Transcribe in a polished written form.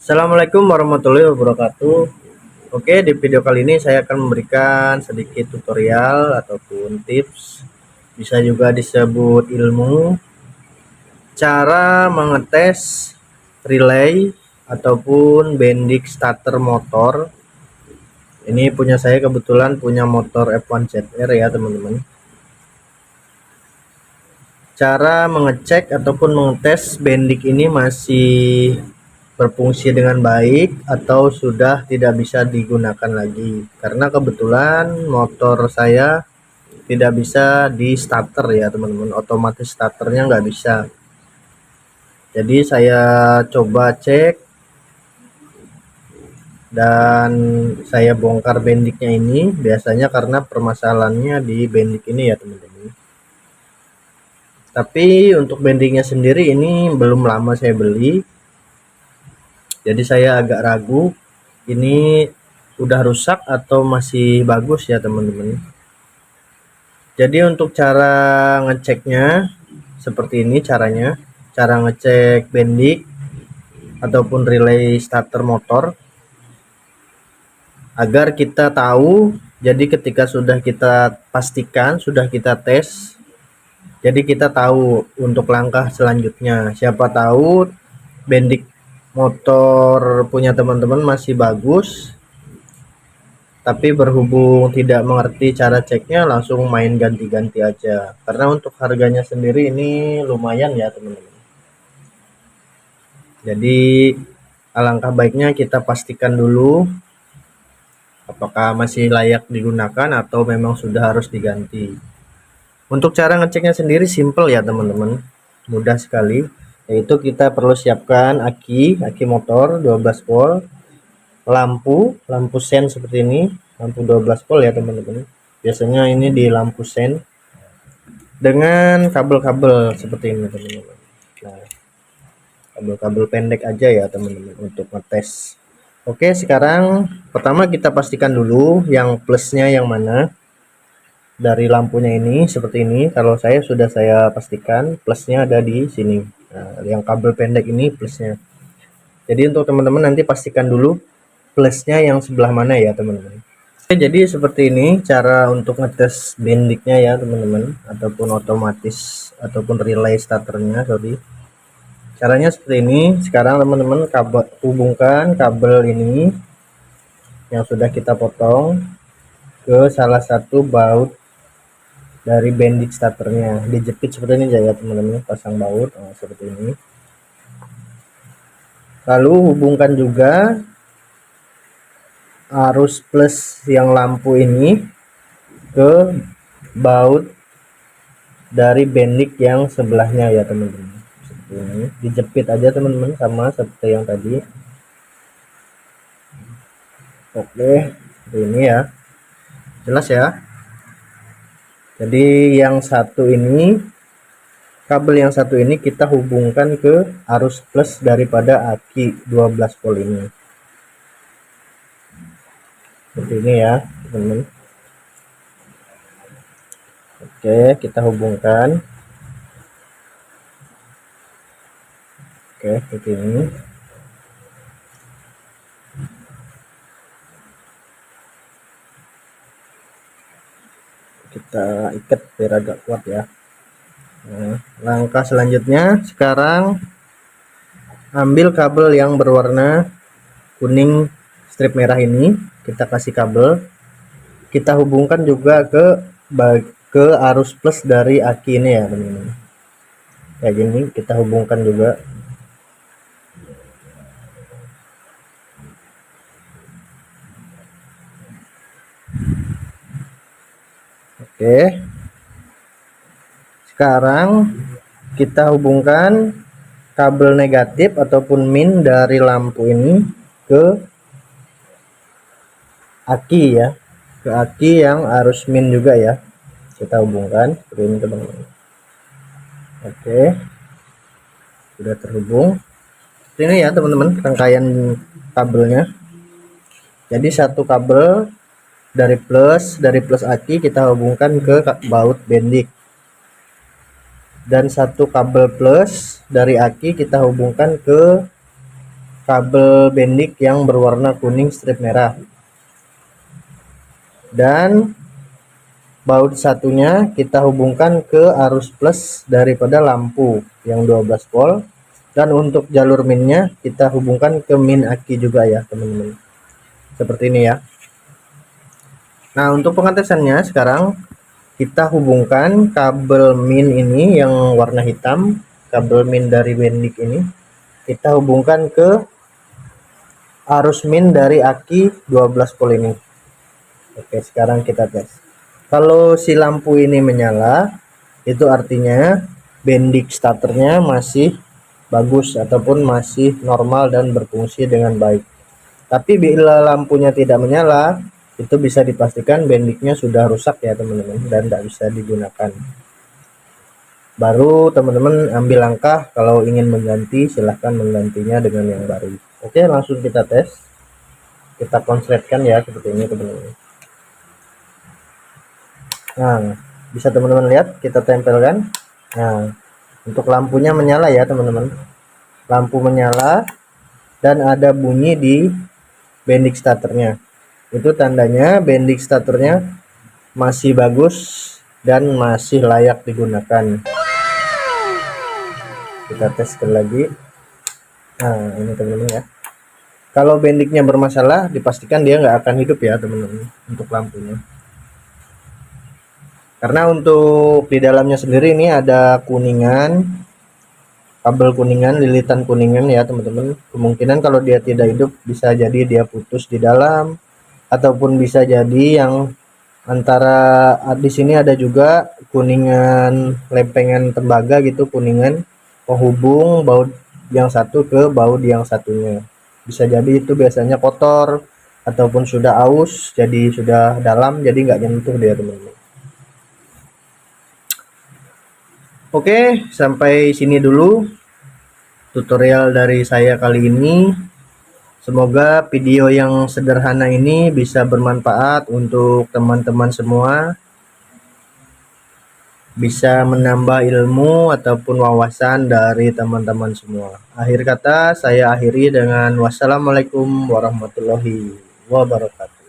Assalamualaikum warahmatullahi wabarakatuh. Oke, di video kali ini saya akan memberikan sedikit tutorial ataupun tips, bisa juga disebut ilmu, cara mengetes relay ataupun bendik starter motor. Ini punya saya kebetulan punya motor F1 ZR ya teman-teman. Cara mengecek ataupun mengetes bendik ini masih berfungsi dengan baik atau sudah tidak bisa digunakan lagi, karena kebetulan motor saya tidak bisa di starter ya teman-teman, otomatis starternya nggak bisa. Jadi saya coba cek dan saya bongkar bendiknya ini, biasanya karena permasalahannya di bendik ini ya teman-teman. Tapi untuk bendingnya sendiri ini belum lama saya beli, jadi saya agak ragu ini udah rusak atau masih bagus ya teman-teman. Jadi untuk cara ngeceknya seperti ini caranya, cara ngecek bendik ataupun relay starter motor agar kita tahu. Jadi ketika sudah kita pastikan, sudah kita tes, jadi kita tahu untuk langkah selanjutnya. Siapa tahu bendik motor punya teman-teman masih bagus, tapi berhubung tidak mengerti cara ceknya, langsung main ganti-ganti aja. Karena untuk harganya sendiri ini lumayan ya teman-teman. Jadi alangkah baiknya kita pastikan dulu apakah masih layak digunakan atau memang sudah harus diganti. Untuk cara ngeceknya sendiri simple ya teman-teman, mudah sekali. Yaitu kita perlu siapkan aki motor 12 volt, lampu sen seperti ini, lampu 12 volt ya teman-teman. Biasanya ini di lampu sen, dengan kabel-kabel seperti ini teman-teman. Nah, kabel-kabel pendek aja ya teman-teman untuk ngetes. Oke, sekarang pertama kita pastikan dulu yang plusnya yang mana dari lampunya ini. Seperti ini, kalau saya sudah saya pastikan plusnya ada di sini. Nah, yang kabel pendek ini plusnya. Jadi untuk teman-teman nanti pastikan dulu plusnya yang sebelah mana ya teman-teman. Oke, jadi seperti ini cara untuk ngetes bendiknya ya teman-teman, ataupun otomatis ataupun relay starternya. Caranya seperti ini. Sekarang teman-teman hubungkan kabel ini yang sudah kita potong ke salah satu baut dari bendik starternya, dijepit seperti ini ya teman-teman, pasang baut seperti ini. Lalu hubungkan juga arus plus yang lampu ini ke baut dari bendik yang sebelahnya ya teman-teman. Seperti ini, dijepit aja teman-teman sama seperti yang tadi. Oke, seperti ini ya, jelas ya. Jadi yang satu ini, kabel yang satu ini kita hubungkan ke arus plus daripada aki 12 volt ini. Seperti ini ya teman-teman. Oke, kita hubungkan. Oke, seperti ini. Kita ikat biar agak kuat ya. Nah, langkah selanjutnya sekarang ambil kabel yang berwarna kuning strip merah ini, kita kasih kabel, kita hubungkan juga ke arus plus dari aki ini ya teman-teman. Kayak gini kita hubungkan juga. Oke, sekarang kita hubungkan kabel negatif ataupun min dari lampu ini ke aki ya, ke aki yang arus min juga ya, kita hubungkan seperti ini teman-teman. Oke, sudah terhubung. Ini ya teman-teman rangkaian kabelnya. Jadi satu kabel dari plus aki kita hubungkan ke baut bendik, dan satu kabel plus dari aki kita hubungkan ke kabel bendik yang berwarna kuning strip merah. Dan baut satunya kita hubungkan ke arus plus daripada lampu yang 12 volt. Dan untuk jalur minnya kita hubungkan ke min aki juga ya teman-teman. Seperti ini ya. Nah, untuk pengetesannya sekarang kita hubungkan kabel min ini yang warna hitam, kabel min dari bendik ini kita hubungkan ke arus min dari aki 12 volt ini. Oke, sekarang kita tes. Kalau si lampu ini menyala, itu artinya bendik starternya masih bagus ataupun masih normal dan berfungsi dengan baik. Tapi bila lampunya tidak menyala, itu bisa dipastikan bendiknya sudah rusak ya teman-teman, dan tidak bisa digunakan. Baru teman-teman ambil langkah kalau ingin mengganti, silahkan menggantinya dengan yang baru. Oke, langsung kita tes. Kita konsletkan ya seperti ini teman-teman. Nah, bisa teman-teman lihat kita tempelkan. Nah, untuk lampunya menyala ya teman-teman. Lampu menyala dan ada bunyi di bendik starternya. Itu tandanya bendik starternya masih bagus dan masih layak digunakan. Kita tes sekali lagi. Nah, ini teman-teman ya. Kalau bendiknya bermasalah, dipastikan dia nggak akan hidup ya teman-teman untuk lampunya. Karena untuk di dalamnya sendiri ini ada kuningan, kabel kuningan, lilitan kuningan ya teman-teman. Kemungkinan kalau dia tidak hidup bisa jadi dia putus di dalam, ataupun bisa jadi yang antara di sini ada juga kuningan lempengan tembaga gitu, kuningan penghubung baut yang satu ke baut yang satunya. Bisa jadi itu biasanya kotor ataupun sudah aus, jadi sudah dalam, jadi nggak nyentuh dia teman-teman. Oke, sampai sini dulu tutorial dari saya kali ini. Semoga video yang sederhana ini bisa bermanfaat untuk teman-teman semua, bisa menambah ilmu ataupun wawasan dari teman-teman semua. Akhir kata saya akhiri dengan wassalamualaikum warahmatullahi wabarakatuh.